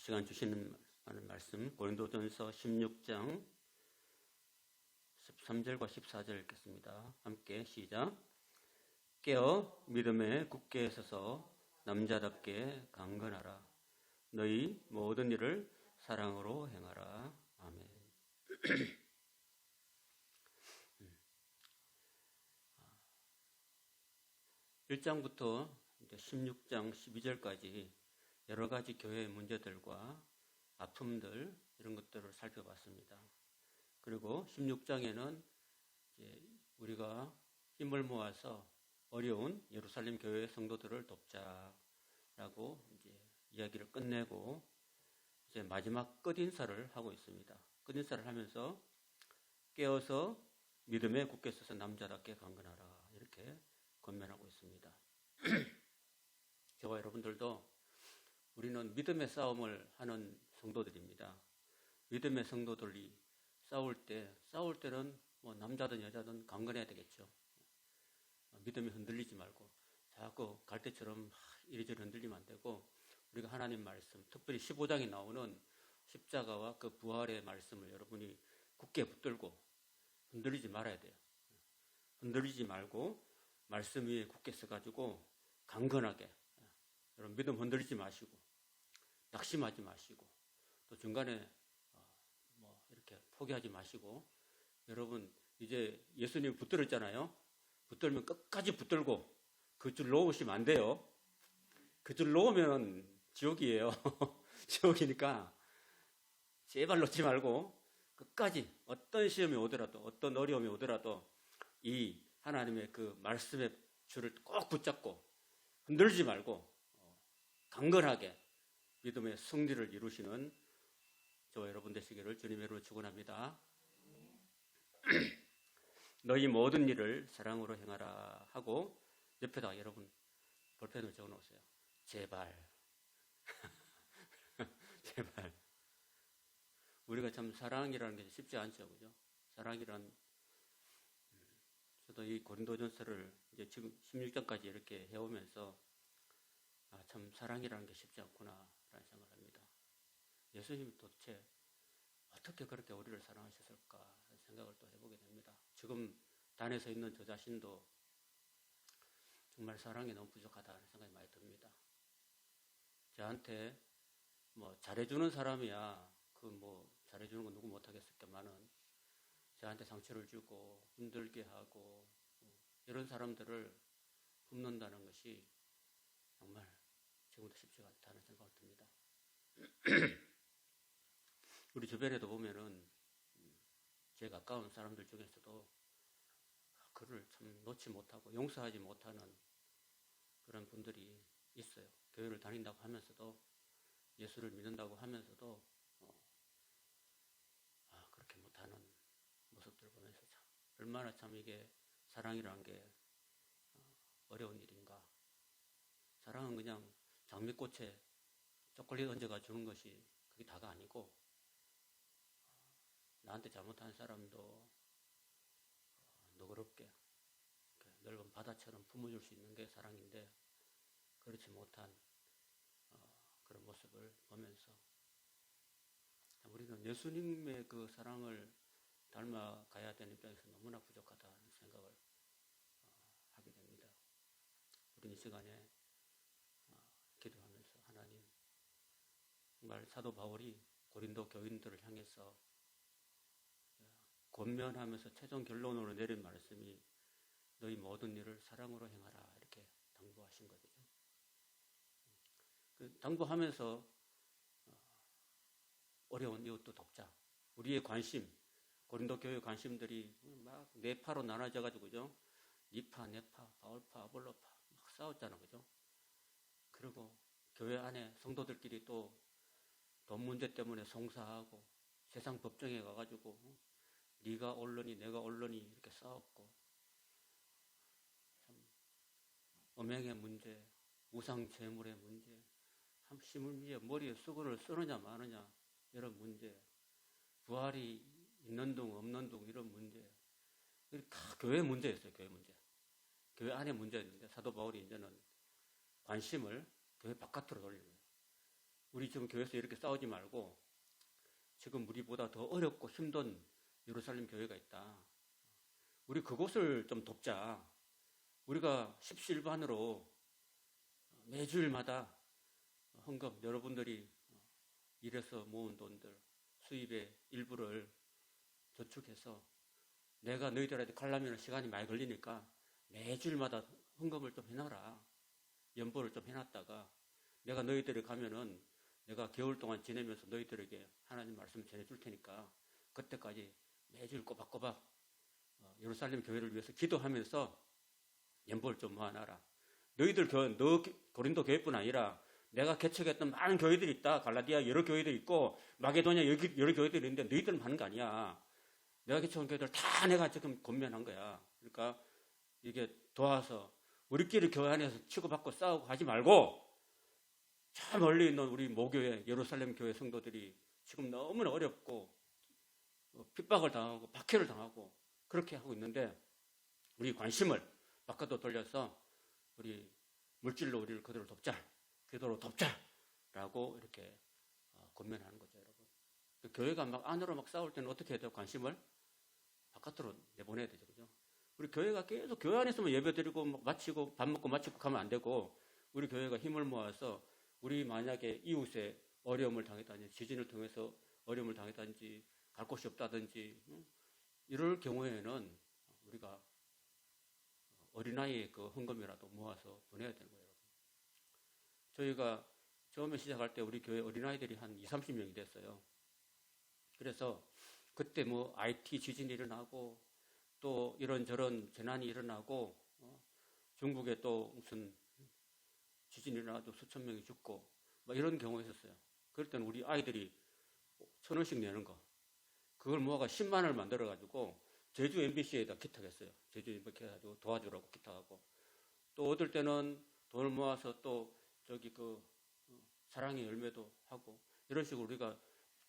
시간 주시는 말씀 고린도전서 16장 13절과 14절 읽겠습니다. 함께 시작. 깨어 믿음에 굳게 서서 남자답게 강건하라. 너희 모든 일을 사랑으로 행하라. 아멘. 1장부터 이제 16장 12절까지 여러 가지 교회의 문제들과 아픔들 이런 것들을 살펴봤습니다. 그리고 16장에는 이제 우리가 힘을 모아서 어려운 예루살렘 교회의 성도들을 돕자라고 이제 이야기를 끝내고 이제 마지막 끝인사를 하고 있습니다. 끝인사를 하면서 깨어서 믿음에 굳게 서서 남자답게 강건하라 이렇게 권면하고 있습니다. 저와 여러분들도 우리는 믿음의 싸움을 하는 성도들입니다. 믿음의 성도들이 싸울 때는 뭐 남자든 여자든 강건해야 되겠죠. 믿음이 흔들리지 말고 자꾸 갈대처럼 이리저리 흔들리면 안 되고 우리가 하나님 말씀, 특별히 15장에 나오는 십자가와 그 부활의 말씀을 여러분이 굳게 붙들고 흔들리지 말아야 돼요. 흔들리지 말고 말씀 위에 굳게 서가지고 강건하게 여러분 믿음 흔들리지 마시고 낙심하지 마시고 또 중간에 뭐 이렇게 포기하지 마시고 여러분 이제 예수님 붙들었잖아요. 붙들면 끝까지 붙들고 그 줄 놓으시면 안 돼요. 그 줄 놓으면 지옥이에요. 지옥이니까 제발 놓지 말고 끝까지 어떤 시험이 오더라도 어떤 어려움이 오더라도 이 하나님의 그 말씀의 줄을 꼭 붙잡고 흔들지 말고 강건하게 믿음의 승리를 이루시는 저와 여러분 되시기를 주님의 이름으로 축원합니다. 너희 모든 일을 사랑으로 행하라 하고 옆에다가 여러분 볼펜을 적어놓으세요. 제발 제발. 우리가 참 사랑이라는 게 쉽지 않죠, 그죠? 사랑이란 저도 이 고린도전서를 이제 지금 16장까지 이렇게 해오면서 참 사랑이라는 게 쉽지 않구나라는 생각을 합니다. 예수님이 도대체 어떻게 그렇게 우리를 사랑하셨을까 하는 생각을 또 해보게 됩니다. 지금 단에서 있는 저 자신도 정말 사랑이 너무 부족하다는 생각이 많이 듭니다. 저한테 뭐 잘해주는 사람이야 그 뭐 잘해주는 건 누구 못하겠을까만은 저한테 상처를 주고 힘들게 하고 이런 사람들을 품는다는 것이 정말 지금도 쉽지가 않다는 생각을 듭니다. 우리 주변에도 보면은 제 가까운 사람들 중에서도 그를 참 놓지 못하고 용서하지 못하는 그런 분들이 있어요. 교회를 다닌다고 하면서도 예수를 믿는다고 하면서도 그렇게 못하는 모습들을 보면서 참 얼마나 참 이게 사랑이라는 게 어려운 일인가. 사랑은 그냥 장미꽃에 초콜릿 얹어가 주는 것이 그게 다가 아니고 나한테 잘못한 사람도 너그럽게 넓은 바다처럼 품어줄 수 있는 게 사랑인데 그렇지 못한 그런 모습을 보면서 우리는 예수님의 그 사랑을 닮아가야 되는 입장에서 너무나 부족하다는 생각을 하게 됩니다. 우리는 이 시간에 기도하면서 하나님 정말 사도 바울이 고린도 교인들을 향해서 권면하면서 최종 결론으로 내린 말씀이 너희 모든 일을 사랑으로 행하라 이렇게 당부하신 거죠. 그 당부하면서 어려운 이웃도 돕자. 우리의 관심, 고린도 교회 관심들이 막 네파로 나눠져 가지고 그죠? 니파, 네파, 바울파, 아볼로파 막 싸웠잖아, 그죠? 그리고 교회 안에 성도들끼리 또 돈 문제 때문에 송사하고 세상 법정에 가가지고 네가 옳으니 내가 옳으니 이렇게 싸웠고 참 음행의 문제, 우상 제물의 문제, 심지어 머리에 수건을 쓰느냐 마느냐 이런 문제, 부활이 있는 둥 없는 둥 이런 문제, 다 교회 문제였어요. 교회 문제, 교회 안에 문제였는데 사도 바울이 이제는 관심을 교회 바깥으로 돌리는 거예요. 우리 지금 교회에서 이렇게 싸우지 말고 지금 우리보다 더 어렵고 힘든 예루살렘 교회가 있다. 우리 그곳을 좀 돕자. 우리가 십시일반으로 매주일마다 헌금, 여러분들이 일해서 모은 돈들 수입의 일부를 저축해서 내가 너희들한테 가려면 시간이 많이 걸리니까 매주일마다 헌금을 좀 해놔라. 연보를 좀 해놨다가 내가 너희들이 가면은 내가 겨울 동안 지내면서 너희들에게 하나님 말씀 전해줄 테니까 그때까지 매주일 꼬박꼬박 예루살렘 교회를 위해서 기도하면서 연보를 좀 모아놔라. 너희들 교회, 너 고린도 교회뿐 아니라 내가 개척했던 많은 교회들이 있다. 갈라디아 여러 교회들이 있고 마게도냐 여러 교회들이 있는데 너희들은 하는 거 아니야. 내가 개척한 교회들 다 내가 지금 권면한 거야. 그러니까 이게 도와서 우리끼리 교회 안에서 치고받고 싸우고 하지 말고 저 멀리 있는 우리 모교회 예루살렘 교회 성도들이 지금 너무나 어렵고 핍박을 당하고 박해를 당하고 그렇게 하고 있는데 우리 관심을 바깥으로 돌려서 우리 물질로 우리를 그대로 돕자, 기도로 돕자라고 이렇게 권면하는 거죠, 여러분. 교회가 막 안으로 막 싸울 때는 어떻게 해야 돼요? 관심을 바깥으로 내보내야 되죠, 그죠? 우리 교회가 계속 교회 안에서만 예배드리고 마치고 밥 먹고 마치고 가면 안 되고 우리 교회가 힘을 모아서 우리 만약에 이웃에 어려움을 당했다든지 지진을 통해서 어려움을 당했다든지 갈 곳이 없다든지 이럴 경우에는 우리가 어린아이의 그 헌금이라도 모아서 보내야 되는 거예요. 저희가 처음에 시작할 때 우리 교회 어린아이들이 한 20, 30명이 됐어요. 그래서 그때 뭐 IT 지진이 일어나고 또 이런저런 재난이 일어나고 중국에 또 무슨 지진이 일어나도 수천 명이 죽고 막 이런 경우가 있었어요. 그럴 때는 우리 아이들이 1,000원씩 내는 거 그걸 모아가 10만 원을 만들어가지고 제주 MBC에다 기탁했어요. 제주 MBC 해가지고 도와주라고 기탁하고 또 어떨 때는 돈을 모아서 또 저기 그 사랑의 열매도 하고 이런 식으로 우리가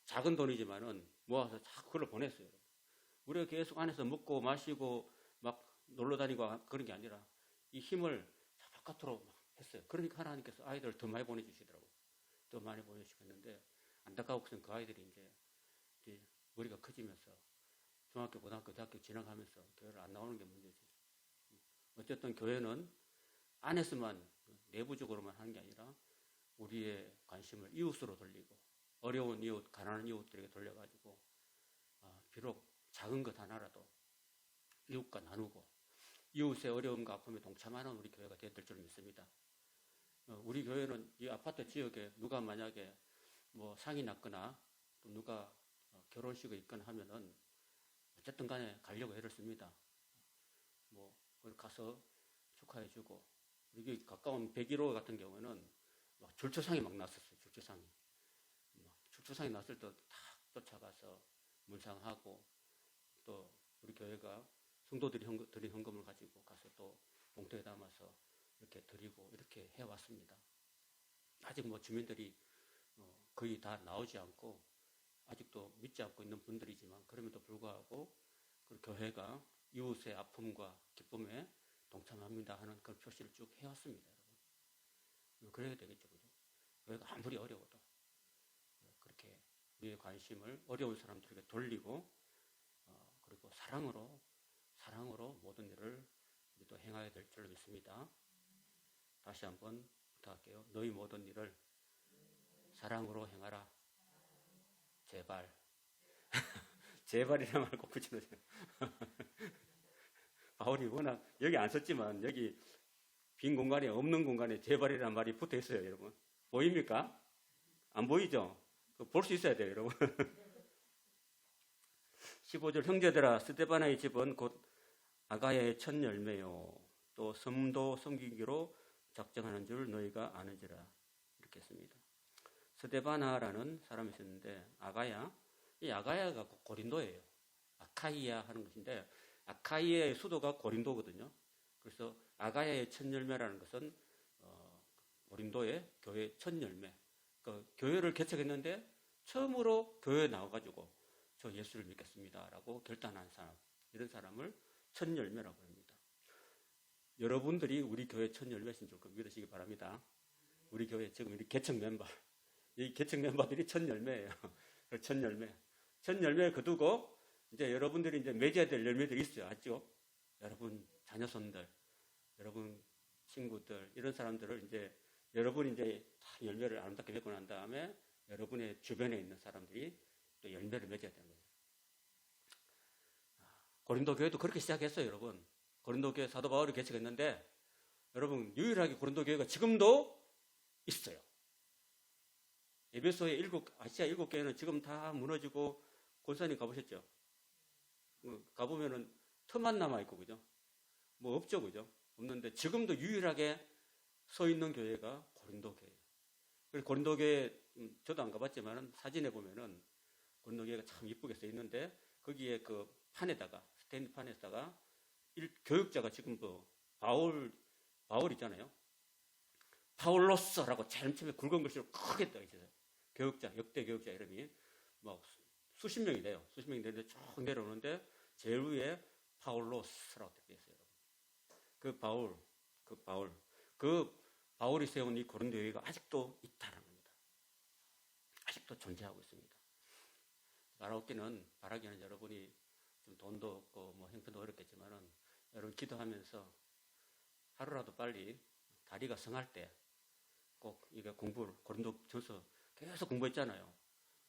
작은 돈이지만은 모아서 자꾸 그걸 보냈어요. 우리가 계속 안에서 먹고 마시고 막 놀러 다니고 그런 게 아니라 이 힘을 바깥으로 막 했어요. 그러니까 하나님께서 아이들을 더 많이 보내주시더라고요. 더 많이 보내주시겠는데 안타까워서 그 아이들이 이제 머리가 커지면서 중학교, 고등학교, 대학교 지나가면서 교회를 안 나오는 게 문제지. 어쨌든 교회는 안에서만 내부적으로만 하는 게 아니라 우리의 관심을 이웃으로 돌리고 어려운 이웃, 가난한 이웃들에게 돌려가지고 비록 작은 것 하나라도 이웃과 나누고 이웃의 어려움과 아픔에 동참하는 우리 교회가 될 줄 믿습니다. 우리 교회는 이 아파트 지역에 누가 만약에 뭐 상이 났거나 또 누가 결혼식이 있거나 하면은 어쨌든 간에 가려고 애를 씁니다. 뭐 거기 가서 축하해주고 여기 가까운 101호 같은 경우는 막 줄초상이 막 났었어요. 줄초상이 났을 때 다 쫓아가서 문상하고 또 우리 교회가 성도들이 드린 헌금을 가지고 가서 또 봉투에 담아서 이렇게 드리고 이렇게 해왔습니다. 아직 뭐 주민들이 거의 다 나오지 않고 아직도 믿지 않고 있는 분들이지만 그럼에도 불구하고 그 교회가 이웃의 아픔과 기쁨에 동참합니다 하는 그런 표시를 쭉 해왔습니다. 여러분. 그래야 되겠죠. 그죠? 교회가 아무리 어려워도 그렇게 우리의 관심을 어려운 사람들에게 돌리고 그리고 사랑으로 모든 일을 우리도 행하게 될 줄 믿습니다. 다시 한번 부탁할게요. 너희 모든 일을 사랑으로 행하라. 제발. 제발이라 말고 붙여놓으세요. 바울이 워낙 여기 안 썼지만 여기 빈 공간에 없는 공간에 제발이라는 말이 붙어 있어요, 여러분. 보입니까? 안 보이죠? 볼 수 있어야 돼요, 여러분. 15절 형제들아 스데바나의 집은 곧 아가야의 첫 열매요. 또 섬도 섬기기로 작정하는 줄 너희가 아는지라. 이렇게 했습니다. 스데바나라는 사람이 있었는데 이 아가야가 고린도예요. 아카이아 하는 것인데 아카이아의 수도가 고린도거든요. 그래서 아가야의 첫 열매라는 것은 고린도의 교회 첫 열매. 그러니까 교회를 개척했는데 처음으로 교회에 나와가지고 저 예수를 믿겠습니다라고 결단한 사람, 이런 사람을 첫 열매라고 합니다. 여러분들이 우리 교회 첫 열매신 줄 믿으시기 바랍니다. 우리 교회 지금 우리 개척 멤버 이 개척 멤버들이 첫 열매예요. 첫 열매. 첫 열매 거두고 이제 여러분들이 이제 맺어야 될 열매들이 있어요. 아죠? 여러분 자녀손들, 여러분 친구들 이런 사람들을 이제 여러분이 이제 다 열매를 아름답게 맺고 난 다음에 여러분의 주변에 있는 사람들이 또 열매를 맺어야 되는 거예요. 고린도 교회도 그렇게 시작했어요, 여러분. 고린도 교회 사도 바울이 개척했는데 여러분 유일하게 고린도 교회가 지금도 있어요. 에베소의 아시아 7교회는 지금 다 무너지고 권사님 가보셨죠? 가보면은 틈만 남아있고, 그죠? 뭐 없죠, 그죠? 없는데 지금도 유일하게 서 있는 교회가 고린도 교회예요. 그래서 고린도 교회, 저도 안 가봤지만은 사진에 보면은 고린도 교회가 참 이쁘게 써 있는데 거기에 그 판에다가, 스테인드 판에다가 교육자가 지금 그 바울 있잖아요. 파울로스라고 제일 처음에 굵은 글씨로 크게 떠 있어요. 교육자, 역대 교육자 이름이 뭐 수십 명이 돼요. 수십 명이 되는데 쭉 내려오는데 제일 위에 파울로스라고 되어 있어요. 그 바울이 세운 이 고린도 교회가 아직도 있다는 겁니다. 아직도 존재하고 있습니다. 바라기는 여러분이 좀 돈도 없고 뭐 형편도 어렵겠지만은 여러분 기도하면서 하루라도 빨리 다리가 성할 때 꼭 이게 고린도전서 계속 공부했잖아요.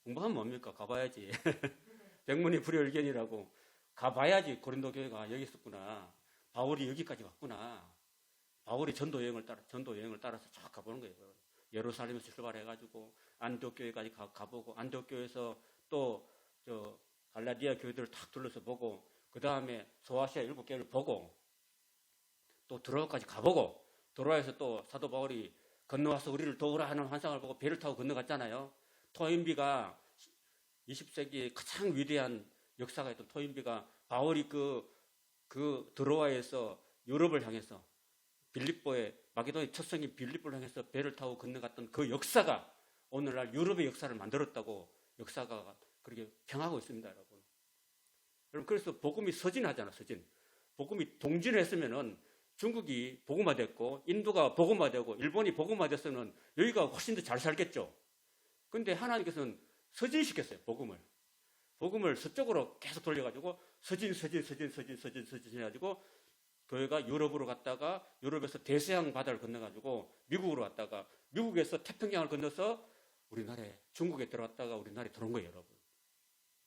공부하면 뭡니까? 가봐야지. 백문이 불여일견이라고 가봐야지 고린도 교회가 여기 있었구나. 바울이 여기까지 왔구나. 바울이 전도 여행을 따라서 쫙 가보는 거예요. 예루살렘에서 출발해가지고 안디옥 교회까지 가보고 안디옥 교회에서 또 저 갈라디아 교회들을 탁 둘러서 보고 그 다음에 소아시아 7교회를 보고 또 드로아까지 가보고 드로아에서 또 사도 바울이 건너와서 우리를 도우라 하는 환상을 보고 배를 타고 건너갔잖아요. 토인비가 20세기의 가장 위대한 역사가 있던 토인비가 바울이 그 드로아에서 유럽을 향해서 빌립보의 마게도의 첫 성인 빌립보를 향해서 배를 타고 건너갔던 그 역사가 오늘날 유럽의 역사를 만들었다고 역사가 그렇게 평하고 있습니다, 여러분. 여러분 그래서 복음이 서진하잖아, 서진. 복음이 동진했으면은 중국이 복음화됐고 인도가 복음화되고 일본이 복음화됐으면 여기가 훨씬 더 잘 살겠죠. 근데 하나님께서는 서진시켰어요, 복음을 서쪽으로 계속 돌려가지고 서진 해가지고 교회가 유럽으로 갔다가 유럽에서 대서양 바다를 건너가지고 미국으로 갔다가 미국에서 태평양을 건너서 우리나라에 중국에 들어갔다가 우리나라에 들어온 거예요, 여러분.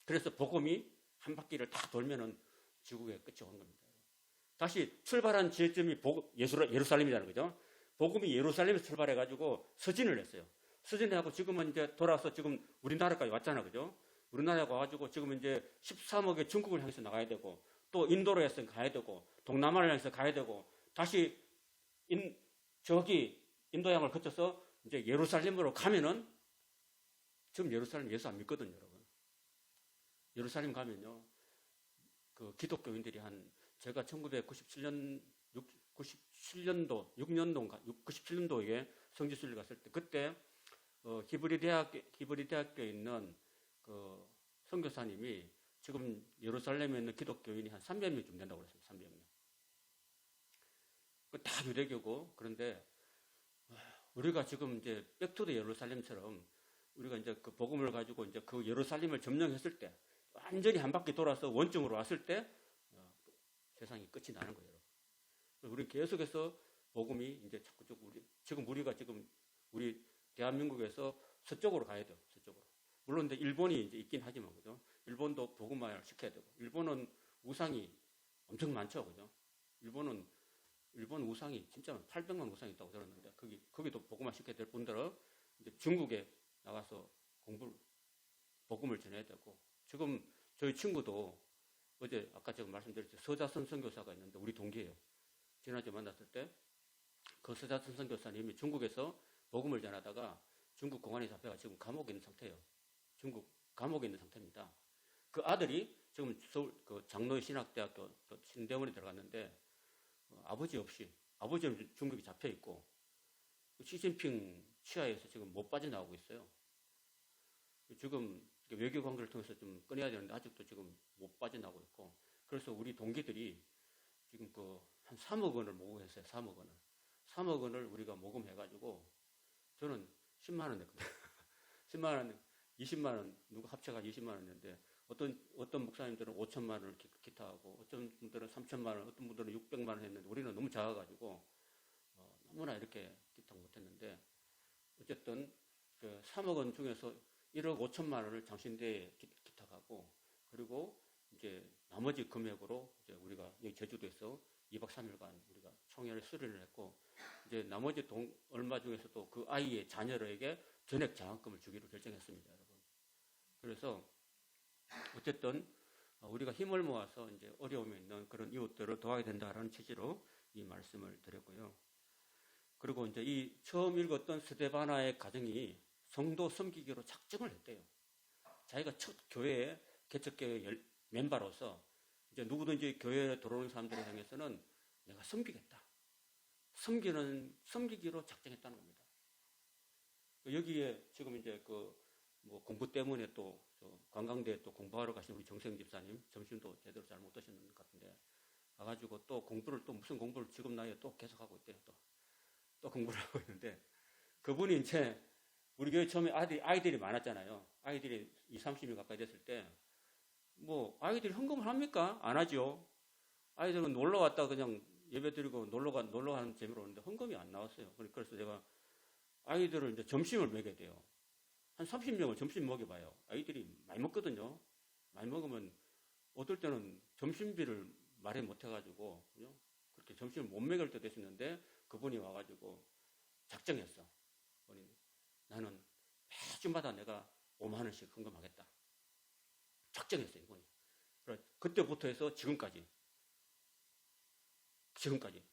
그래서 복음이 한 바퀴를 다 돌면은 지구의 끝이 오는 겁니다. 다시 출발한 지점이 예루살렘이라는 거죠. 복음이 예루살렘에서 출발해가지고 서진을 했어요. 서진해하고 지금은 이제 돌아서 지금 우리나라까지 왔잖아, 그죠? 우리나라에 와가지고 지금 이제 13억의 중국을 향해서 나가야 되고 또 인도로 해서 가야 되고 동남아를 향해서 가야 되고 다시 저기 인도양을 거쳐서 이제 예루살렘으로 가면은 지금 예루살렘 예수 안 믿거든요, 여러분. 예루살렘 가면요, 그 기독교인들이 제가 97년도에 성지순례 갔을 때 그때 히브리 대학교에 있는 그 선교사님이 지금 예루살렘에 있는 기독교인이 한 300명쯤 된다고 그랬어요. 300명. 다 유대교고 그런데 우리가 지금 이제 백투더 예루살렘처럼 우리가 이제 그 복음을 가지고 이제 그 예루살렘을 점령했을 때 완전히 한 바퀴 돌아서 원점으로 왔을 때 세상이 끝이 나는 거예요. 우리 계속해서 복음이 이제 자꾸 우리가 우리 대한민국에서 서쪽으로 가야 돼요. 서쪽으로. 물론 근데 일본이 이제 있긴 하지만 그죠? 일본도 복음화를 시켜야 되고. 일본은 우상이 엄청 많죠, 그죠? 일본 우상이 진짜 800만 우상이 있다고 들었는데 거기도 복음화 시켜야 될 분들은 이제 중국에 나가서 복음을 전해야 되고. 지금 저희 친구도 어제 아까 제가 말씀드렸죠. 서자선 선교사가 있는데 우리 동기예요. 지난주에 만났을 때 그 서자선 선교사님이 중국에서 복음을 전하다가 중국 공안에 잡혀가 지금 감옥에 있는 상태예요. 중국 감옥에 있는 상태입니다. 그 아들이 지금 서울 그 장로의 신학대학교 신대원에 들어갔는데 아버지는 중국에 잡혀 있고 시진핑 치하에서 지금 못 빠져나오고 있어요. 지금 외교 관계를 통해서 좀 끊어야 되는데 아직도 지금 못 빠져나오고 있고 그래서 우리 동기들이 지금 한 3억 원을 모금했어요. 3억 원을 우리가 모금해가지고 저는 10만 원 냈거든요. 10만 원, 20만 원, 누가 합쳐가 20만 원인데, 어떤 목사님들은 5천만 원을 기타하고, 어떤 분들은 3천만 원, 어떤 분들은 600만 원 했는데, 우리는 너무 작아가지고, 너무나 이렇게 기타 못했는데, 어쨌든, 그 3억 원 중에서 1억 5천만 원을 장신대에 기탁하고, 그리고 이제 나머지 금액으로 이제 우리가 여기 제주도에서 2박 3일간 우리가 총회를 수련을 했고, 이제 나머지 돈 얼마 중에서도 그 아이의 자녀에게 전액 장학금을 주기로 결정했습니다, 여러분. 그래서 어쨌든 우리가 힘을 모아서 이제 어려움에 있는 그런 이웃들을 도와야 된다라는 취지로 이 말씀을 드렸고요. 그리고 이제 이 처음 읽었던 스데바나의 가정이 성도 섬기기로 작정을 했대요. 자기가 첫 교회 개척교회 멤버로서 이제 누구든지 교회에 들어오는 사람들을 향해서는 내가 섬기겠다. 섬기기로 작정했다는 겁니다. 여기에 지금 이제 뭐 공부 때문에 또 관광대에 또 공부하러 가신 우리 정세영 집사님, 점심도 제대로 잘 못 드시는 것 같은데, 가가지고 또 무슨 공부를 지금 나이에 또 계속하고 있대요. 또 공부를 하고 있는데, 그분이 이제 우리 교회 처음에 아이들이 많았잖아요. 아이들이 20, 30명 가까이 됐을 때, 뭐, 아이들이 헌금을 합니까? 안 하죠. 아이들은 놀러 왔다 그냥 예배 드리고 놀러 가는 재미로 오는데 헌금이 안 나왔어요. 그래서 제가 아이들을 이제 점심을 먹여야 돼요. 한 30명을 점심 먹여봐요. 아이들이 많이 먹거든요. 많이 먹으면 어떨 때는 점심비를 마련 못 해가지고, 그렇게 점심을 못 먹일 때도 있었는데, 그분이 와가지고 작정했어. 나는 매주마다 내가 5만 원씩 헌금하겠다. 작정했어요, 이분이. 그때부터 해서 지금까지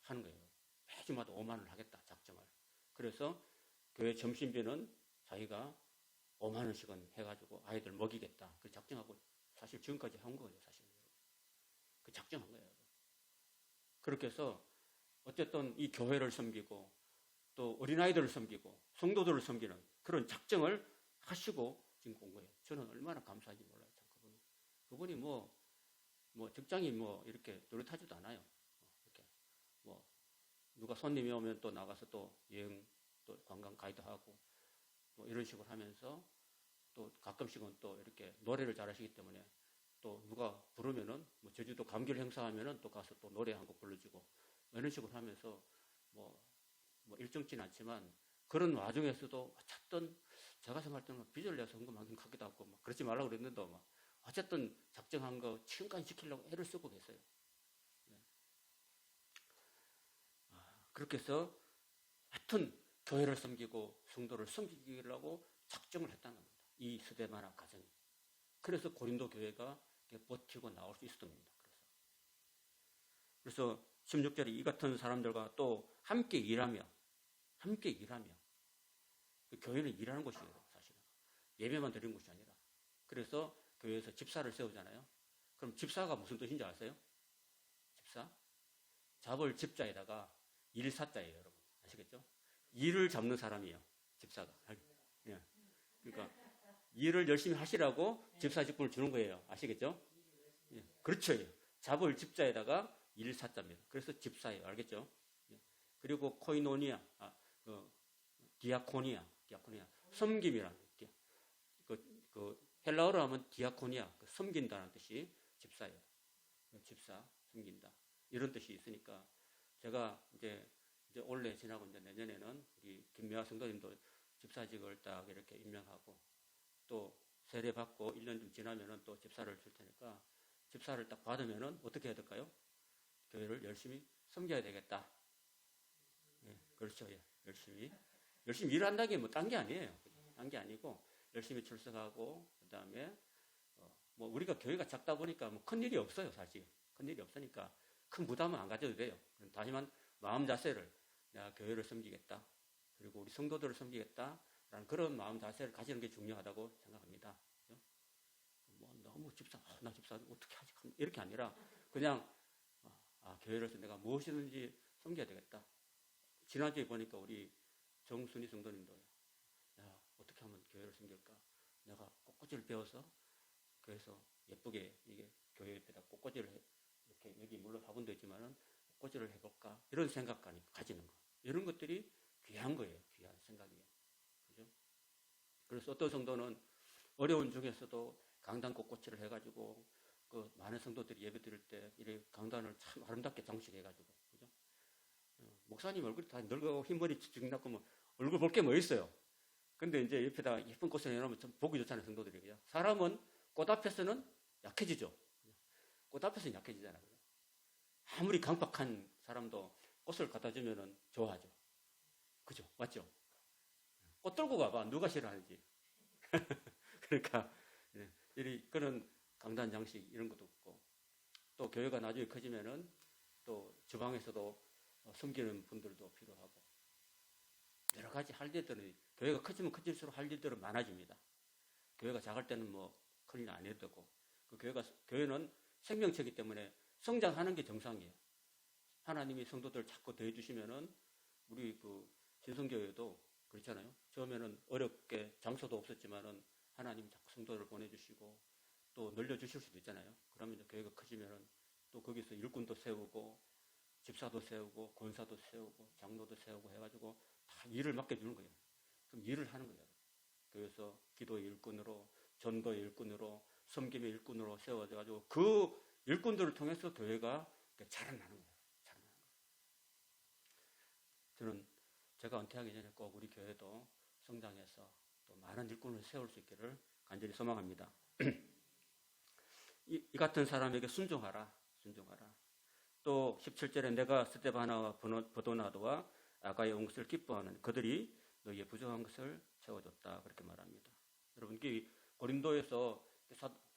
하는 거예요. 매주마다 5만 원을 하겠다, 작정을. 그래서 교회 점심비는 자기가 5만 원씩은 해가지고 아이들 먹이겠다. 그 작정하고 사실 지금까지 한 거예요, 사실. 그 작정한 거예요. 그렇게 해서 어쨌든 이 교회를 섬기고 또 어린아이들을 섬기고 성도들을 섬기는 그런 작정을 하시고 지금 온 거예요. 저는 얼마나 감사한지 몰라요. 그분이 뭐 직장이 이렇게 노릇하지도 않아요. 이렇게 누가 손님이 오면 또 나가서 또 여행 또 관광 가이드 하고 이런 식으로 하면서 또 가끔씩은 또 이렇게 노래를 잘하시기 때문에 또 누가 부르면은 제주도 감귤 행사하면은 또 가서 또 노래 한 곡 불러주고 이런 식으로 하면서 일정치는 않지만 그런 와중에서도 어쨌든 제가 생각할 때는 빚을 내서 헌금하긴 같기도 하고 그러지 말라고 그랬는데 어쨌든 작정한 거 지금까지 지키려고 애를 쓰고 계세요. 네. 그렇게 해서 하여튼 교회를 섬기고 성도를 섬기려고 작정을 했다는 겁니다. 이 스데바나 가정이. 그래서 고린도 교회가 버티고 나올 수 있었던 겁니다. 그래서 16절에 이 같은 사람들과 또 함께 일하며 그 교회는 일하는 곳이에요. 사실은 예배만 드리는 곳이 아니라. 그래서 교회에서 집사를 세우잖아요. 그럼 집사가 무슨 뜻인지 아세요? 집사? 잡을 집자에다가 일사자예요, 여러분. 아시겠죠? 일을 잡는 사람이에요, 집사가. 예. 그러니까 일을 열심히 하시라고 집사 직분을 주는 거예요. 아시겠죠? 예. 그렇죠. 잡을 집자에다가 일사자입니다. 그래서 집사예요. 알겠죠? 예. 그리고 코이노니아, 디아코니아, 섬김이라는 헬라어로 하면 디아코니아, 섬긴다는 뜻이 집사예요. 집사, 섬긴다. 이런 뜻이 있으니까 제가 이제 올해 지나고 이제 내년에는 우리 김미화 성도님도 집사직을 딱 이렇게 임명하고 또 세례 받고 1년 좀 지나면은 또 집사를 줄 테니까 집사를 딱 받으면은 어떻게 해야 될까요? 교회를 열심히 섬겨야 되겠다. 예, 그렇죠. 예, 열심히 일한다는 게 딴 게 아니에요. 딴 게 아니고 열심히 출석하고 그다음에 우리가 교회가 작다 보니까 큰 일이 없어요. 사실 큰 일이 없으니까 큰 부담은 안 가져도 돼요. 다시만 마음 자세를 내가 교회를 섬기겠다. 그리고 우리 성도들을 섬기겠다라는 그런 마음 자세를 가지는 게 중요하다고 생각합니다. 너무 나 집사 어떻게 하지? 이렇게 아니라 그냥 교회를 해서 내가 무엇이든지 섬겨야 되겠다. 지난주에 보니까 우리 정순희 성도님도 어떻게 하면 교회를 섬길까? 내가 꽃꽂이를 배워서 그래서 예쁘게 이게 교회 옆에다 꽃꽂이를 이렇게 여기 물론 화분도 있지만은 꽃꽂이를 해볼까? 이런 생각까지 가지는 거. 이런 것들이 귀한 거예요. 귀한 생각이에요. 그죠? 그래서 어떤 성도는 어려운 중에서도 강단 곳곳을 해가지고 그 많은 성도들이 예배 드릴 때 이 강단을 참 아름답게 장식해가지고, 그죠? 목사님 얼굴이 다 늙고 흰머리 지금 뭐 얼굴 볼 게 뭐 있어요? 근데 이제 옆에다 예쁜 꽃을 해놓으면 좀 보기 좋잖아요, 성도들이. 그죠? 사람은 꽃 앞에서는 약해지죠. 꽃 앞에서는 약해지잖아요. 아무리 강박한 사람도 꽃을 갖다 주면은 좋아하죠. 그죠? 맞죠? 꽃 들고 가봐. 누가 싫어하는지. 그러니까, 그런 강단 장식 이런 것도 없고, 또 교회가 나중에 커지면은 또 주방에서도 섬기는 분들도 필요하고, 여러 가지 할 일들은, 교회가 커지면 커질수록 할 일들은 많아집니다. 교회가 작을 때는 뭐 큰일 안 해도 되고, 교회는 생명체이기 때문에 성장하는 게 정상이에요. 하나님이 성도들 자꾸 더해주시면은, 우리 그 신성교회도 그렇잖아요. 처음에는 어렵게 장소도 없었지만은 하나님 자꾸 성도를 보내주시고 또 늘려주실 수도 있잖아요. 그러면 이제 교회가 커지면은 또 거기서 일꾼도 세우고 집사도 세우고 권사도 세우고 장로도 세우고 해가지고 다 일을 맡겨주는 거예요. 그럼 일을 하는 거예요. 그래서 기도의 일꾼으로, 전도의 일꾼으로, 섬김의 일꾼으로 세워져가지고 그 일꾼들을 통해서 교회가 자라나는 거예요. 저는 제가 은퇴하기 전에 꼭 우리 교회도 성장해서 또 많은 일꾼을 세울 수 있기를 간절히 소망합니다. 이 같은 사람에게 순종하라. 또 17절에 내가 스데바나와 버도나도와 아가의 온 것을 기뻐하는 그들이 너희의 부족한 것을 채워줬다. 그렇게 말합니다. 여러분, 고린도에서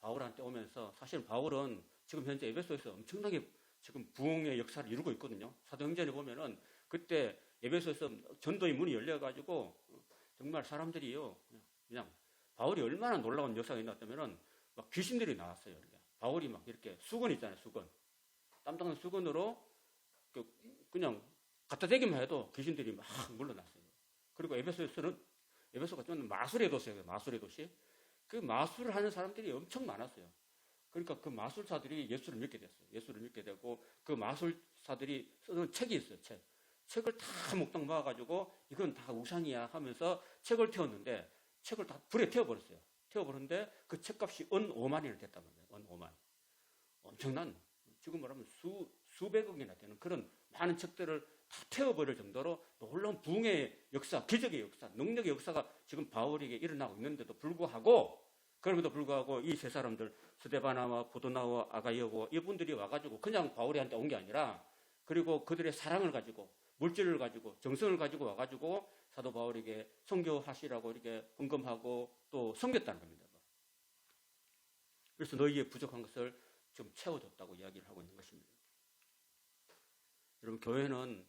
바울한테 오면서 사실 바울은 지금 현재 에베소에서 엄청나게 지금 부흥의 역사를 이루고 있거든요. 사도행전에 보면은 그때 에베소에서 전도의 문이 열려가지고 정말 사람들이요, 그냥 바울이 얼마나 놀라운 역사가 있었냐면은 막 귀신들이 나왔어요. 바울이 막 이렇게 수건 있잖아요, 수건. 땀닦는 수건으로 그냥 갖다 대기만 해도 귀신들이 막 물러났어요. 그리고 에베소가 좀 마술의 도시예요, 마술의 도시. 그 마술을 하는 사람들이 엄청 많았어요. 그러니까 그 마술사들이 예수를 믿게 됐어요. 예수를 믿게 되고 그 마술사들이 쓰는 책이 있어요, 책을 다 몽땅 모아가지고 이건 다 우상이야 하면서 책을 태웠는데 책을 다 불에 태워버렸어요. 태워버렸는데 그 책값이 은 5만이나 됐단 말이에요. 은 5만. 엄청난, 지금 말하면 수백억이나 되는 그런 많은 책들을 다 태워버릴 정도로 놀라운 부흥의 역사, 기적의 역사, 능력의 역사가 지금 바울에게 일어나고 있는데도 불구하고, 그럼에도 불구하고 이 세 사람들, 스데바나와 보도나와 아가이오고 이분들이 와가지고 그냥 바울이한테 온 게 아니라, 그리고 그들의 사랑을 가지고 물질을 가지고 정성을 가지고 와가지고 사도 바울에게 선교하시라고 이렇게 헌금하고 또 섬겼다는 겁니다. 그래서 너희의 부족한 것을 좀 채워줬다고 이야기를 하고 있는 것입니다. 여러분, 교회는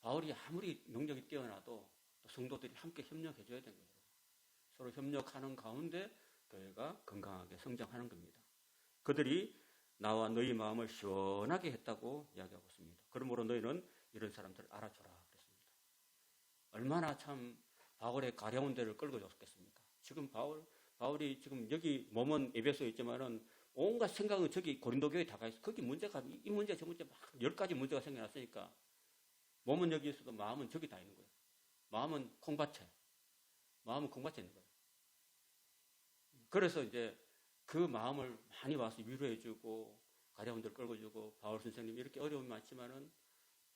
바울이 아무리 능력이 뛰어나도 또 성도들이 함께 협력해줘야 되는 거예요. 서로 협력하는 가운데 교회가 건강하게 성장하는 겁니다. 그들이 나와 너희 마음을 시원하게 했다고 이야기하고 있습니다. 그러므로 너희는 이런 사람들을 알아줘라 그랬습니다. 얼마나 참 바울의 가려운 데를 끌고 줬겠습니까? 지금 바울이 지금 여기 몸은 에베소에 있지만은 온갖 생각은 저기 고린도 교회에 다 가 있어. 거기 문제가 이 문제 저 문제 막 10가지 문제가 생겨났으니까 몸은 여기 있어도 마음은 저기 다 있는 거예요. 마음은 콩밭에 있는 거예요. 그래서 이제 그 마음을 많이 와서 위로해주고 가려운 데를 끌고주고 바울 선생님 이렇게 어려움이 많지만은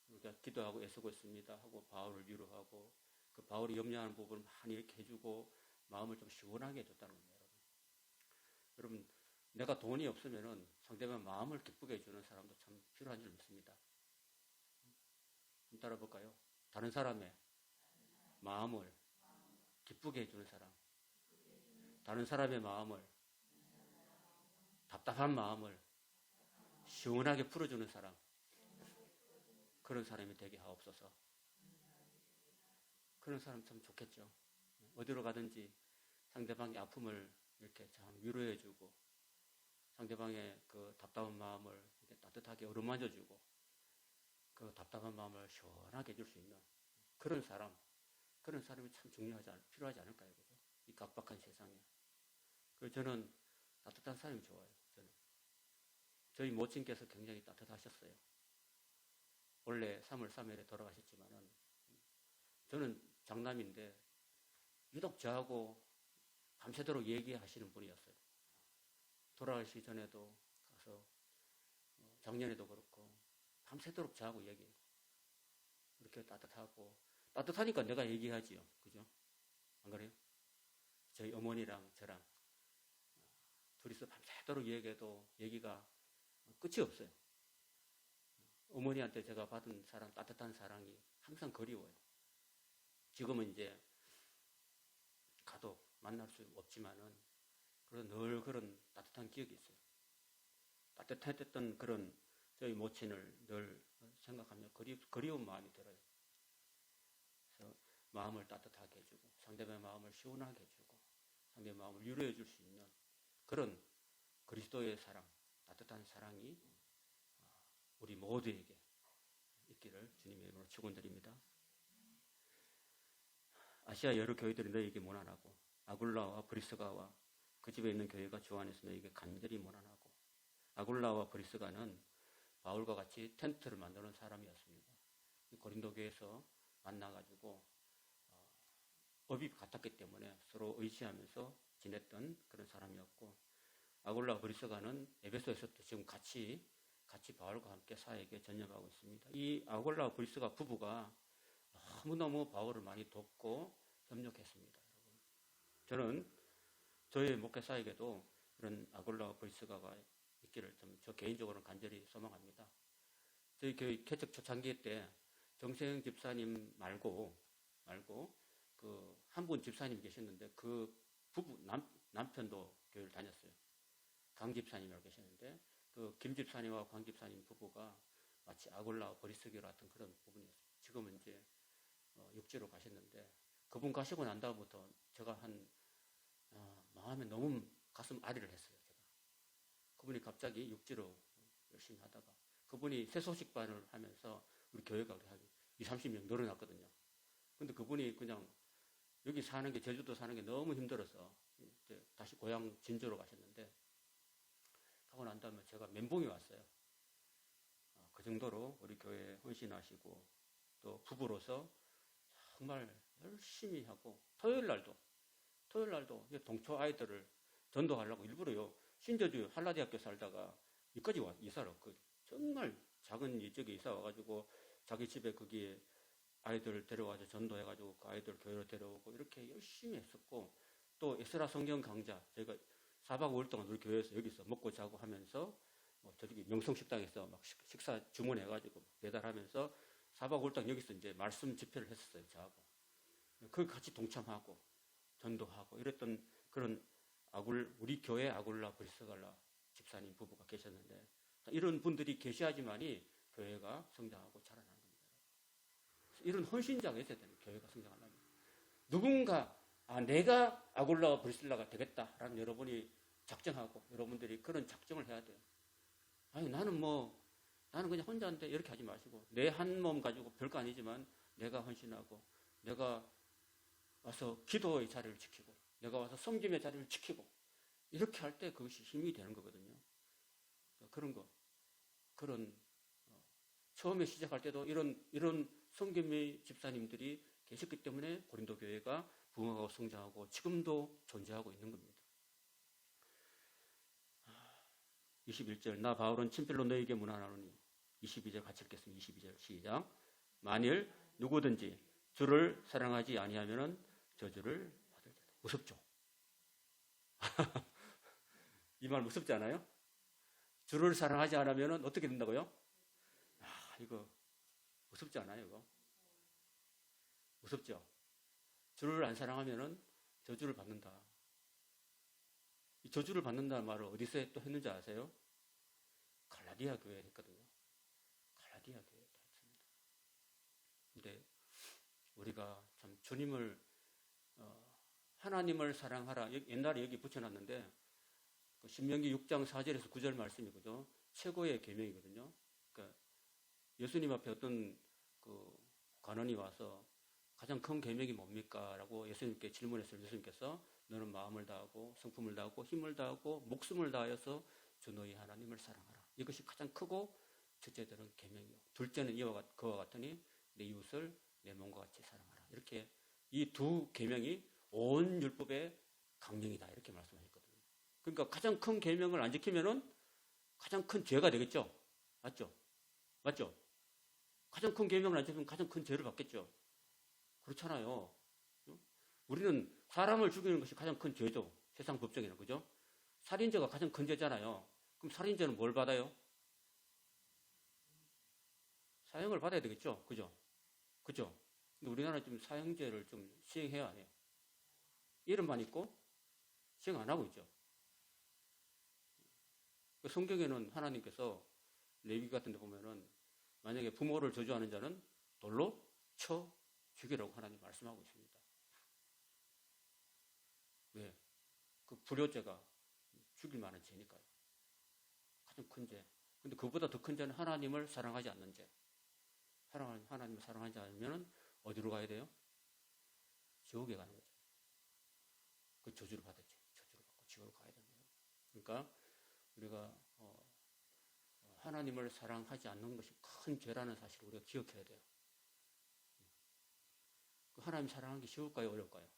우리가 기도하고 애쓰고 있습니다 하고 바울을 위로하고 그 바울이 염려하는 부분을 많이 이렇게 해주고 마음을 좀 시원하게 해줬다는 겁니다. 여러분, 내가 돈이 없으면은 상대방 마음을 기쁘게 해주는 사람도 참 필요한 줄 믿습니다. 좀 따라볼까요? 다른 사람의 마음을 기쁘게 해주는 사람, 다른 사람의 마음을, 답답한 마음을 시원하게 풀어주는 사람, 그런 사람이 되게 하옵소서. 그런 사람 참 좋겠죠. 어디로 가든지 상대방의 아픔을 이렇게 참 위로해주고 상대방의 그 답답한 마음을 이렇게 따뜻하게 어루만져주고 그 답답한 마음을 시원하게 해줄 수 있는 그런 사람이 참 필요하지 않을까요? 그죠? 이 각박한 세상에. 그래서 저는 따뜻한 사람이 좋아요. 저희 모친께서 굉장히 따뜻하셨어요. 원래 3월 3일에 돌아가셨지만은 저는 장남인데 유독 저하고 밤새도록 얘기하시는 분이었어요. 돌아가시기 전에도 가서 작년에도 그렇고 밤새도록 저하고 얘기해요. 이렇게 따뜻하니까 내가 얘기하지요. 그죠? 안 그래요? 저희 어머니랑 저랑 둘이서 밤새도록 얘기해도 얘기가 끝이 없어요. 어머니한테 제가 받은 사랑, 따뜻한 사랑이 항상 그리워요. 지금은 이제 가도 만날 수 없지만은 늘 그런 따뜻한 기억이 있어요. 따뜻했던 그런 저희 모친을 늘 생각하며 그리운 마음이 들어요. 그래서 마음을 따뜻하게 해주고 상대방의 마음을 시원하게 해주고 상대의 마음을 위로해 줄 수 있는 그런 그리스도의 사랑, 따뜻한 사랑이 우리 모두에게 있기를 주님의 이름으로 축원드립니다. 아시아 여러 교회들이 너희에게 모난하고 아굴라와 브리스가와 그 집에 있는 교회가 주 안에서 너희에게 간절히 모난하고. 아굴라와 브리스가는 바울과 같이 텐트를 만드는 사람이었습니다. 고린도 교회에서 만나가지고 업이 같았기 때문에 서로 의지하면서 지냈던 그런 사람이었고, 아굴라와 브리스가는 에베소에서도 지금 같이 바울과 함께 사역에 전념하고 있습니다. 이 아굴라와 브리스가 부부가 너무너무 바울을 많이 돕고 협력했습니다. 저는 저의 목회 사역에도 이런 아굴라와 브리스가가 있기를 저 개인적으로는 간절히 소망합니다. 저희 교회 개척 초창기 때 정세영 집사님 말고 그 한 분 집사님 계셨는데 그 부부 남편도 교회를 다녔어요. 강 집사님이라고 계셨는데 그 김 집사님과 광 집사님 부부가 마치 아굴라와 브리스가 같은 그런 부분이었어요. 지금은 이제 육지로 가셨는데 그분 가시고 난 다음부터 제가 마음에 너무 가슴 아리를 했어요. 제가. 그분이 갑자기 육지로 열심히 하다가 그분이 새소식반을 하면서 우리 교회가 한 20-30명 늘어났거든요. 근데 그분이 그냥 여기 사는 게 제주도 사는 게 너무 힘들어서 이제 다시 고향 진주로 가셨는데 하고 난 다음에 제가 멘붕이 왔어요. 그 정도로 우리 교회에 헌신하시고 또 부부로서 정말 열심히 하고 토요일 날도 동초 아이들을 전도하려고 일부러요. 신저주 한라대학교 살다가 여기까지 이사를 왔거든요. 정말 작은 이쪽에 이사 와가지고 자기 집에 거기에 아이들을 데려와서 전도해가지고 그 아이들 교회로 데려오고 이렇게 열심히 했었고, 또 에스라 성경 강좌 저희가 4박 5일 동안 우리 교회에서 여기서 먹고 자고 하면서 저기 명성식당에서 막 식사 주문해가지고 배달하면서 4박 5일 동안 여기서 이제 말씀 집회를 했었어요. 저하고 그걸 같이 동참하고 전도하고 이랬던 그런 우리 교회 아굴라 브리스갈라 집사님 부부가 계셨는데, 이런 분들이 계셔야지만이 교회가 성장하고 자라나는 겁니다. 이런 헌신자가 있어야 되는 교회가 성장하려면 누군가 내가 아굴라와 브리스갈라가 되겠다라는 여러분이 작정하고 여러분들이 그런 작정을 해야 돼요. 아니 나는 그냥 혼자인데 이렇게 하지 마시고 내 한 몸 가지고 별거 아니지만 내가 헌신하고 내가 와서 기도의 자리를 지키고 내가 와서 섬김의 자리를 지키고 이렇게 할 때 그것이 힘이 되는 거거든요. 그런 처음에 시작할 때도 이런 섬김의 집사님들이 계셨기 때문에 고린도 교회가 부흥하고 성장하고 지금도 존재하고 있는 겁니다. 21절 나 바울은 친필로 너에게 문안하노니. 22절 같이 읽겠습니다. 22절 시작. 만일 누구든지 주를 사랑하지 아니하면은 저주를 받을 자다. 무섭죠? 이 말 무섭지 않아요? 주를 사랑하지 않으면은 어떻게 된다고요? 이거 무섭지 않아요? 이거 무섭죠? 주를 안 사랑하면은 저주를 받는다. 이 저주를 받는다는 말을 어디서 또 했는지 아세요? 갈라디아 교회에 했거든요. 갈라디아 교회에 했습니다. 근데 우리가 참 주님을 하나님을 사랑하라. 옛날에 여기 붙여놨는데 신명기 6장 4절에서 9절 말씀이거든요. 최고의 계명이거든요. 그러니까 예수님 앞에 어떤 그 관원이 와서 가장 큰 계명이 뭡니까? 라고 예수님께 질문했어요. 예수님께서 너는 마음을 다하고 성품을 다하고 힘을 다하고 목숨을 다하여서 주 너희 하나님을 사랑하라. 이것이 가장 크고 첫째들은 계명이요. 둘째는 그와 같으니 내 이웃을 내 몸과 같이 사랑하라. 이렇게 이 두 계명이 온 율법의 강령이다 이렇게 말씀하셨거든요. 그러니까 가장 큰 계명을 안 지키면은 가장 큰 죄가 되겠죠. 맞죠? 맞죠? 가장 큰 계명을 안 지키면 가장 큰 죄를 받겠죠. 그렇잖아요. 우리는 사람을 죽이는 것이 가장 큰 죄죠. 세상 법정에는. 그죠? 살인죄가 가장 큰 죄잖아요. 그럼 살인죄는 뭘 받아요? 사형을 받아야 되겠죠. 그죠? 그죠? 근데 우리나라는 좀 사형제를 좀 시행해야 해요. 이름만 있고 시행 안 하고 있죠. 성경에는 하나님께서 레위기 같은 데 보면은 만약에 부모를 저주하는 자는 돌로 쳐 죽이라고 하나님 말씀하고 있습니다. 왜? 그 불효죄가 죽일 만한 죄니까요. 가장 큰 죄. 근데 그보다 더 큰 죄는 하나님을 사랑하지 않는 죄. 하나님을 사랑하지 않으면 어디로 가야 돼요? 지옥에 가는 거죠. 그 저주를 받았죠. 저주를 받고 지옥으로 가야 됩니다. 그러니까 우리가 하나님을 사랑하지 않는 것이 큰 죄라는 사실을 우리가 기억해야 돼요. 하나님 사랑하는 게 쉬울까요? 어려울까요?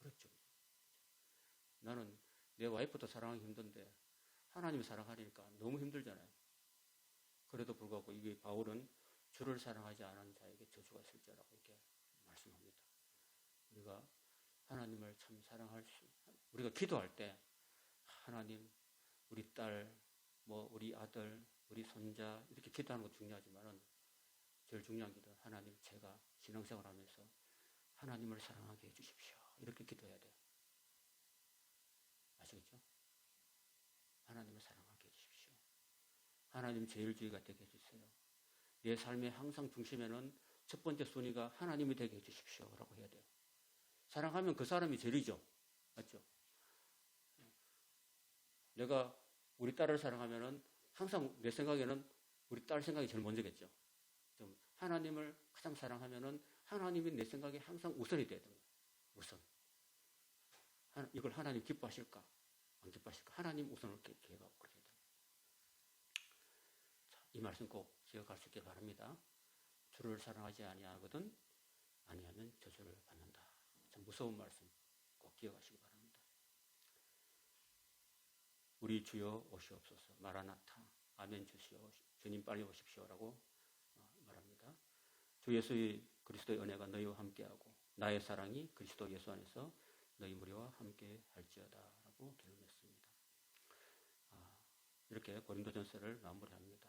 어렵죠. 나는 내 와이프도 사랑하기 힘든데 하나님을 사랑하려니까 너무 힘들잖아요. 그래도 불구하고 이게 바울은 주를 사랑하지 않은 자에게 저주가 있을지라고 이렇게 말씀합니다. 우리가 하나님을 참 사랑할 수, 우리가 기도할 때 하나님, 우리 딸, 우리 아들, 우리 손자 이렇게 기도하는 것도 중요하지만은 제일 중요한 기도는 하나님, 제가 신앙생활 하면서 하나님을 사랑하게 해주십시오. 이렇게 기도해야 돼요. 아시겠죠? 하나님을 사랑하게 해주십시오. 하나님 제일주의가 되게 해주세요. 내 삶의 항상 중심에는 첫 번째 순위가 하나님이 되게 해주십시오. 라고 해야 돼요. 사랑하면 그 사람이 제일이죠. 맞죠? 내가 우리 딸을 사랑하면은 항상 내 생각에는 우리 딸 생각이 제일 먼저겠죠. 좀 하나님을 가장 사랑하면은 하나님이 내 생각에 항상 우선이 돼야 돼요. 우선. 이걸 하나님 기뻐하실까? 안 기뻐하실까? 하나님 우선을 기억하고 그래야 돼요. 자, 이 말씀 꼭 기억할 수 있길 바랍니다. 주를 사랑하지 아니하거든 아니하면 저주를 받는다. 참 무서운 말씀 꼭 기억하시기 바랍니다. 우리 주여 오시옵소서. 마라나타. 아멘 주시오. 주님 빨리 오십시오라고 말합니다. 주 예수의 그리스도의 은혜가 너희와 함께하고 나의 사랑이 그리스도 예수 안에서 너희 무리와 함께 할지어다라고 기록했습니다. 이렇게 고린도전서를 마무리합니다.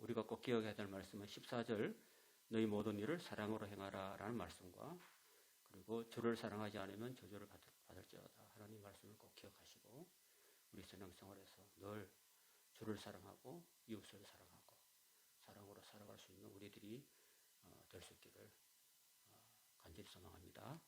우리가 꼭 기억해야 될 말씀은 14절 너희 모든 일을 사랑으로 행하라 라는 말씀과 그리고 주를 사랑하지 않으면 저주를 받을지어다 하나님 말씀을 꼭 기억하시고 우리 신앙생활에서 늘 주를 사랑하고 이웃을 사랑하고 사랑으로 살아갈 수 있는 우리들이 될 수 있기를 간절히 소망합니다.